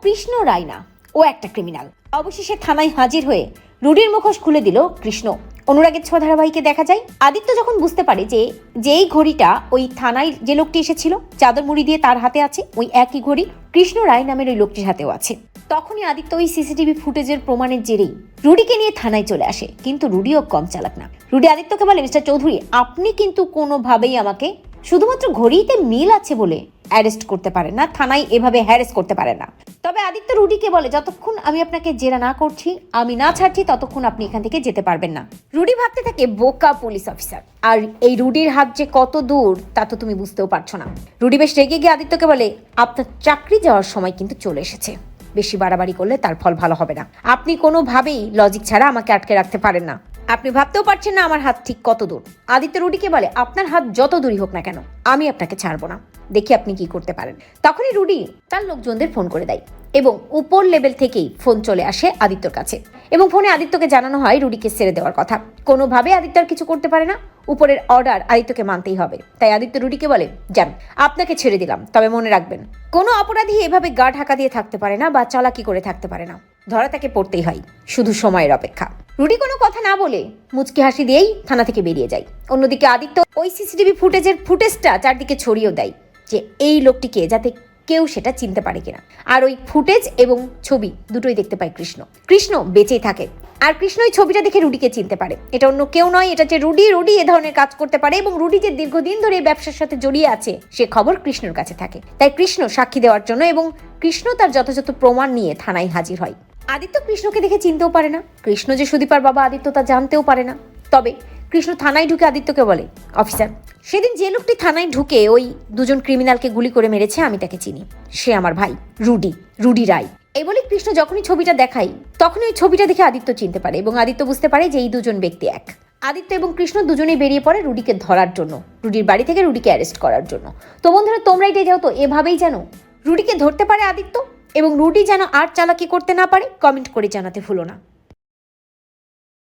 কৃষ্ণ রায়না ও একটা ক্রিমিনাল। অবশেষে থানায় হাজির হয়ে রুডির মুখোশ খুলে দিল কৃষ্ণ। অনুরাগের ছোঁয়া ধারাবাহিকে দেখা যায় আদিত্য যখন বুঝতে পারে যে যেই ঘড়িটা ওই থানায় যে লোকটি এসেছিল চাদর মুড়ি দিয়ে তার হাতে আছে, ওই একই ঘড়ি কৃষ্ণ রায় নামের ওই লোকটির হাতেও আছে। তখনই আদিত্য ওই সিসিটিভি ফুটেজের প্রমাণের জেরেই রুডিকে নিয়ে থানায় চলে আসে। কিন্তু রুডিও কম চালাক না। রুডি আদিত্যকে বলে, মিস্টার চৌধুরী, আপনি কিন্তু কোনোভাবেই আমাকে শুধুমাত্র ঘড়িতে মিল আছে বলে অ্যারেস্ট করতে পারেন না, থানায় এভাবে হ্যারেস করতে পারেন না। তবে আদিত্য রুডিকে বলে, যতক্ষণ আমি আপনাকে জেরা না করছি, আমি না ছাড়ছি, ততক্ষণ আপনি এখান থেকে যেতে পারবেন না। রুডি ভাবতে থাকে বোকা পুলিশ অফিসার, আর এই রুডির হাত যে কত দূর তা তো তুমি বুঝতেও পারছো না। রুডি বেশ রেগে গিয়ে আদিত্যকে বলে, আপনার চাকরি যাওয়ার সময় কিন্তু চলে এসেছে। বেশি বাড়াবাড়ি করলে তার ফল ভালো হবে না। আপনি কোনোভাবেই লজিক ছাড়া আমাকে আটকে রাখতে পারেন না। আপনি ভাবতেও পারছেন না আমার হাত ঠিক কত দূর। আদিত্য রুডিকে বলে, আপনার হাত যত দূরই হোক না কেন, আমি আপনাকে ছাড়বো না, দেখি আপনি কি করতে পারেন। তখনই রুডি তার লোকজনদের ফোন করে দেয় এবং উপর লেভেল থেকেই ফোন চলে আসে আদিত্যর কাছে এবং ফোনে আদিত্যকে জানানো হয় রুডিকে ছেড়ে দেওয়ার কথা। কোনোভাবে আদিত্য আর কিছু করতে পারে না, উপরের অর্ডার আদিত্যকে মানতেই হবে। তাই আদিত্য রুডিকে বলে, যান, আপনাকে ছেড়ে দিলাম, তবে মনে রাখবেন কোনো অপরাধী এভাবে গা ঢাকা দিয়ে থাকতে পারে না বা চালাকি করে থাকতে পারে না। ধরা তাকে পড়তেই হয়, শুধু সময়ের অপেক্ষা। রুডি কোনো কথা না বলে মুচকি হাসি দিয়েই থানা থেকে বেরিয়ে যায়। অন্যদিকে আদিত্য ওই সিসিটিভি ফুটেজটা চারদিকে ছড়িয়েও দেয় যে এই লোকটিকে, যাতে কেউ সেটা চিনতে পারে কিনা। আর ওই ফুটেজ এবং ছবি দুটোই দেখতে পায় কৃষ্ণ বেঁচেই থাকে। আর কৃষ্ণ ওই ছবিটা দেখে রুডিকে চিনতে পারে। এটা অন্য কেউ নয়, এটা যে রুডি এ ধরনের কাজ করতে পারে এবং রুডি যে দীর্ঘদিন ধরে এই ব্যবসার সাথে জড়িয়ে আছে সে খবর কৃষ্ণর কাছে থাকে। তাই কৃষ্ণ সাক্ষী দেওয়ার জন্য এবং কৃষ্ণ তার যথাযথ প্রমাণ নিয়ে থানায় হাজির হয়। আদিত্য কৃষ্ণকে দেখে চিনতেও পারে না, কৃষ্ণ যে সুদীপার বাবা আদিত্য তা জানতেও পারে না। তবে কৃষ্ণ থানায় ঢুকে আদিত্যকে বলে, অফিসার, সেদিন যে লোকটি থানায় ঢুকে ওই দুজন ক্রিমিনালকে গুলি করে মেরেছে, আমি তাকে চিনি, সে আমার ভাই রুডি রায়। এই বলে কৃষ্ণ যখনই ছবিটা দেখায় তখনই ওই ছবিটা দেখে আদিত্য চিনতে পারে এবং আদিত্য বুঝতে পারে যে এই দুজন ব্যক্তি এক। আদিত্য এবং কৃষ্ণ দুজনেই বেরিয়ে পড়ে রুডিকে ধরার জন্য, রুডির বাড়ি থেকে রুডিকে অ্যারেস্ট করার জন্য। তো বন্ধুরা, তোমরা এটাই যাও তো এভাবেই জানো রুডিকে ধরতে পারে আদিত্য এবং রুডি যেন আর চালাকি করতে না পারে। কমেন্ট করে জানাতে ভুলো না।